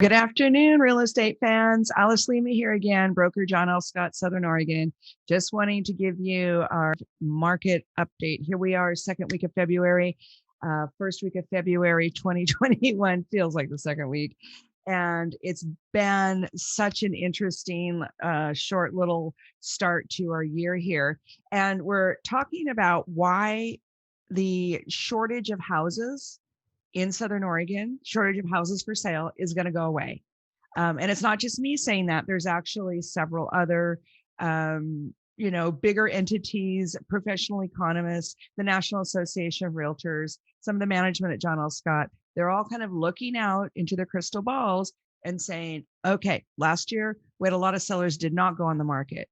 Good afternoon, real estate fans. Alice Lema here again, broker John L. Scott, Southern Oregon. Just wanting to give you our market update. Here we are, second week of February, first week of February 2021. Feels like the second week. And it's been such an interesting, short little start to our year here. And we're talking about why the shortage of houses in Southern Oregon, shortage of houses for sale is going to go away. And it's not just me saying that. There's actually several other, bigger entities, professional economists, the National Association of Realtors, some of the management at John L. Scott. They're all kind of looking out into their crystal balls and saying, okay, last year we had a lot of sellers did not go on the market.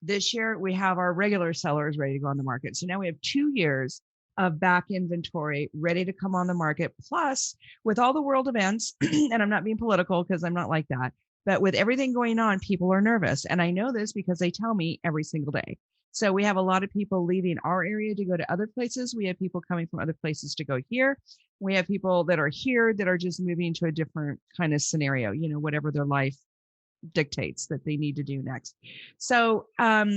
This year we have our regular sellers ready to go on the market. So now we have 2 years of back inventory ready to come on the market. Plus, with all the world events, and I'm not being political because I'm not like that, but with everything going on, people are nervous. And I know this because they tell me every single day. So we have a lot of people leaving our area to go to other places. We have people coming from other places to go here. We have people that are here that are just moving to a different kind of scenario, whatever their life dictates that they need to do next. So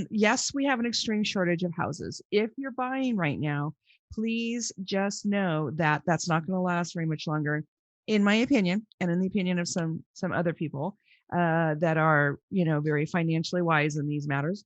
yes, we have an extreme shortage of houses. If you're buying right now, please just know that that's not going to last very much longer, in my opinion, and in the opinion of some other people that are, very financially wise in these matters.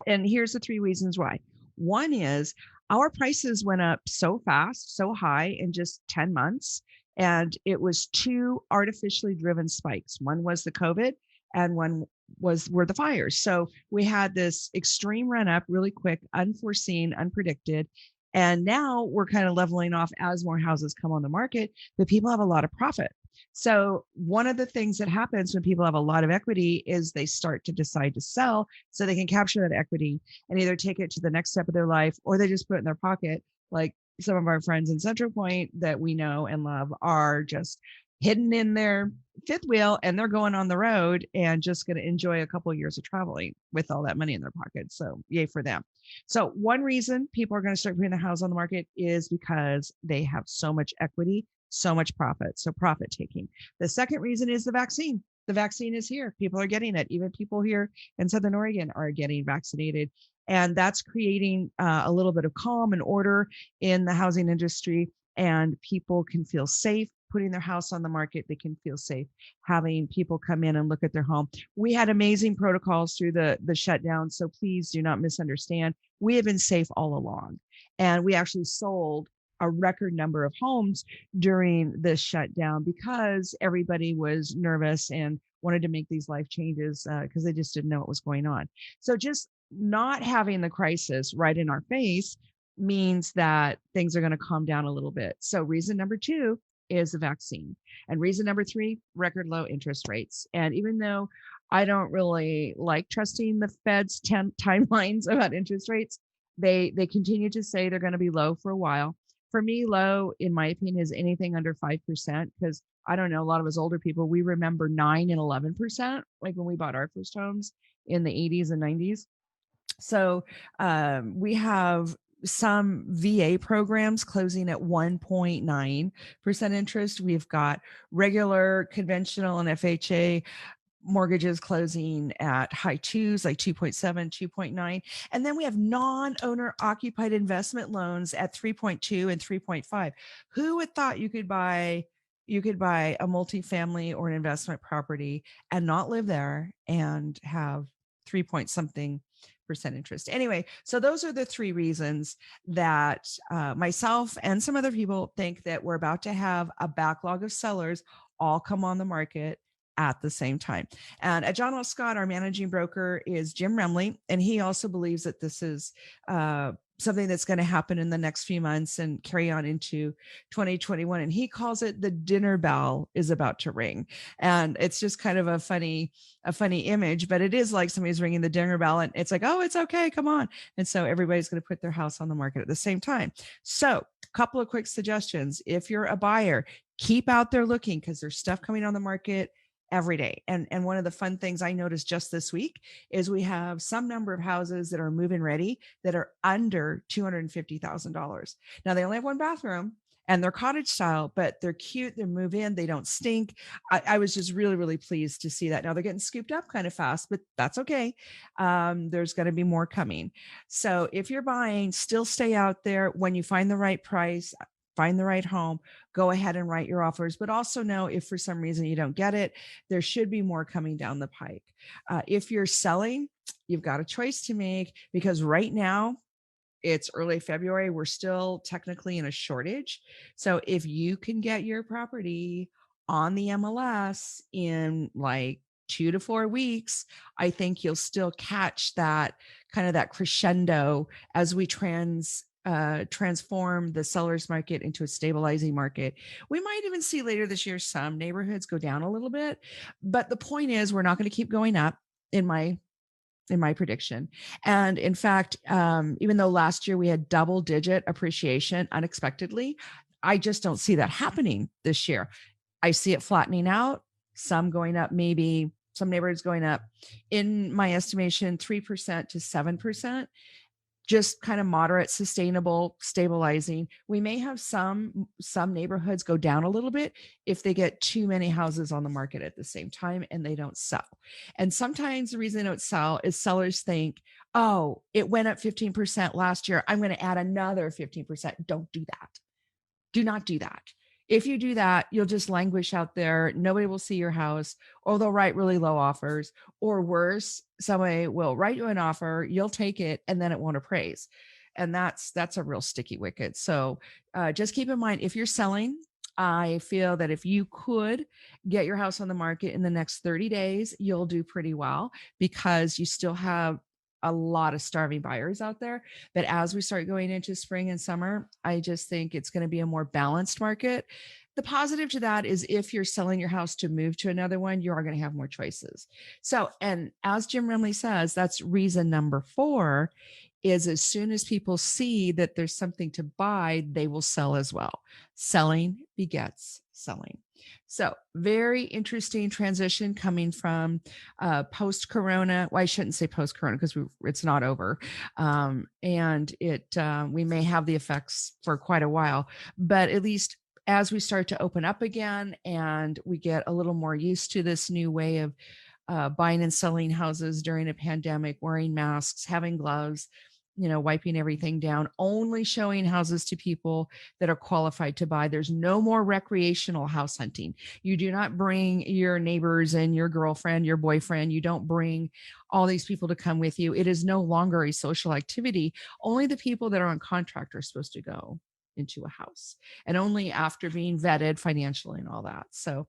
And here's the 3 reasons why. One is our prices went up so fast, so high in just 10 months. And it was 2 artificially driven spikes. One was the COVID and one were the fires. So we had this extreme run up really quick, unforeseen, unpredicted. And now we're kind of leveling off as more houses come on the market, but people have a lot of profit. So one of the things that happens when people have a lot of equity is they start to decide to sell so they can capture that equity and either take it to the next step of their life or they just put it in their pocket. Like some of our friends in Central Point that we know and love are just hidden in their fifth wheel and they're going on the road and just going to enjoy a couple of years of traveling with all that money in their pocket. So yay for them. So one reason people are going to start putting their house on the market is because they have so much equity, so much profit. So profit taking. The second reason is the vaccine. The vaccine is here. People are getting it. Even people here in Southern Oregon are getting vaccinated. And that's creating a little bit of calm and order in the housing industry. And people can feel safe putting their house on the market. They can feel safe having people come in and look at their home. We had amazing protocols through the shutdown. So please do not misunderstand. We have been safe all along. And we actually sold a record number of homes during the shutdown because everybody was nervous and wanted to make these life changes because they just didn't know what was going on. So just not having the crisis right in our face means that things are going to calm down a little bit. So reason number 2 is the vaccine. And reason number 3, record low interest rates. And even though I don't really like trusting the Fed's timelines about interest rates, they continue to say they're going to be low for a while. For me, low, in my opinion, is anything under 5%, because I don't know, a lot of us older people, we remember 9 and 11%, like when we bought our first homes in the 80s and 90s. So we have some VA programs closing at 1.9% interest. We've got regular, conventional, and FHA mortgages closing at high 2s, like 2.7, 2.9. And then we have non-owner occupied investment loans at 3.2 and 3.5. Who would thought you could buy a multifamily or an investment property and not live there and have 3 point something percent interest? Anyway, so those are the 3 reasons that myself and some other people think that we're about to have a backlog of sellers all come on the market at the same time. And at John L. Scott, our managing broker is Jim Remley, and he also believes that this is something that's going to happen in the next few months and carry on into 2021. And he calls it the dinner bell is about to ring. And it's just kind of a funny image, but it is like somebody's ringing the dinner bell and it's like, oh, it's okay, come on. And so everybody's going to put their house on the market at the same time. So a couple of quick suggestions. If you're a buyer, keep out there looking because there's stuff coming on the market every day. And one of the fun things I noticed just this week is we have some number of houses that are move-in ready that are under $250,000. Now they only have 1 bathroom and they're cottage style, but they're cute. They move in, they don't stink. I was just really, really pleased to see that. Now they're getting scooped up kind of fast, but that's okay. There's going to be more coming. So if you're buying, still stay out there. When you find the right price, find the right home, go ahead and write your offers, but also know if for some reason you don't get it, there should be more coming down the pike. If you're selling, you've got a choice to make, because right now it's early February. We're still technically in a shortage. So if you can get your property on the MLS in like 2 to 4 weeks, I think you'll still catch that kind of that crescendo as we transform the seller's market into a stabilizing market. We might even see later this year some neighborhoods go down a little bit, but the point is we're not going to keep going up in my prediction. And in fact, even though last year we had double digit appreciation unexpectedly, I just don't see that happening this year. I see it flattening out, some going up, maybe some neighborhoods going up, in my estimation, 3% to 7%, just kind of moderate, sustainable, stabilizing. We may have some neighborhoods go down a little bit if they get too many houses on the market at the same time and they don't sell. And sometimes the reason they don't sell is sellers think, oh, it went up 15% last year, I'm going to add another 15%. Don't do that. Do not do that. If you do that, you'll just languish out there. Nobody will see your house, or they'll write really low offers, or worse, somebody will write you an offer, you'll take it, and then it won't appraise. And that's a real sticky wicket. So just keep in mind, if you're selling, I feel that if you could get your house on the market in the next 30 days, you'll do pretty well, because you still have a lot of starving buyers out there. But as we start going into spring and summer, I just think it's going to be a more balanced market. The positive to that is if you're selling your house to move to another one, you are going to have more choices. So, and as Jim Remley says, that's reason number 4, is as soon as people see that there's something to buy, they will sell as well. Selling begets selling. So very interesting transition coming from post-corona. Well, I shouldn't say post-corona because it's not over. And we may have the effects for quite a while, but at least as we start to open up again and we get a little more used to this new way of buying and selling houses during a pandemic, wearing masks, having gloves, wiping everything down, only showing houses to people that are qualified to buy. There's no more recreational house hunting. You do not bring your neighbors and your girlfriend, your boyfriend. You don't bring all these people to come with you. It is no longer a social activity. Only the people that are on contract are supposed to go into a house, and only after being vetted financially and all that. So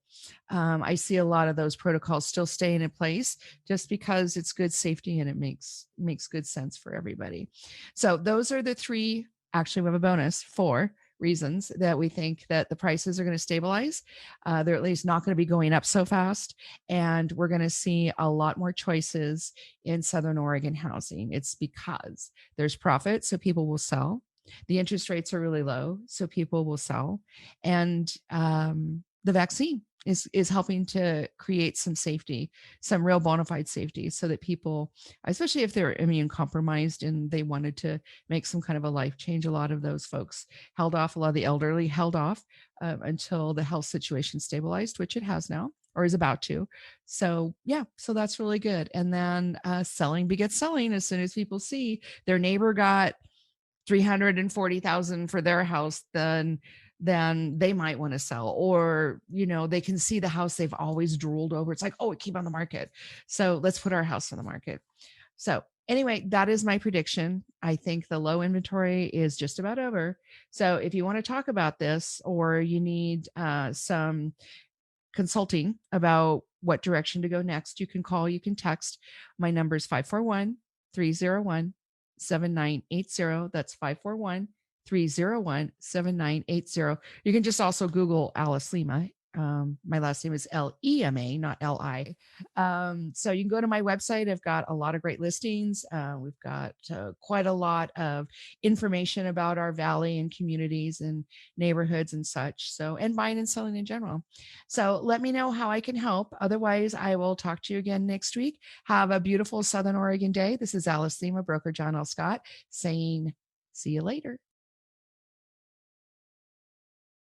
I see a lot of those protocols still staying in place just because it's good safety and it makes good sense for everybody. So those are the 3, actually we have a bonus, 4 reasons that we think that the prices are going to stabilize. They're at least not going to be going up so fast. And we're going to see a lot more choices in Southern Oregon housing. It's because there's profit, so people will sell. The interest rates are really low, so people will sell. And the vaccine is helping to create some safety, some real bona fide safety, so that people, especially if they're immune compromised and they wanted to make some kind of a life change, a lot of those folks held off, a lot of the elderly held off until the health situation stabilized, which it has now, or is about to. So yeah, so that's really good. And then selling begets selling. As soon as people see their neighbor got $340,000 for their house, then they might want to sell, or they can see the house they've always drooled over. It's like, oh, it came on the market, so let's put our house on the market. So anyway, that is my prediction. I think the low inventory is just about over. So if you want to talk about this, or you need some consulting about what direction to go next, you can call, you can text. My number is 541-301-7980. That's 541-301-7980. You can just also Google Alice Lema. My last name is Lema, not Li. So you can go to my website. I've got a lot of great listings. We've got quite a lot of information about our valley and communities and neighborhoods and such. So, and buying and selling in general. So let me know how I can help. Otherwise, I will talk to you again next week. Have a beautiful Southern Oregon day. This is Alice Lema, broker John L. Scott, saying, see you later.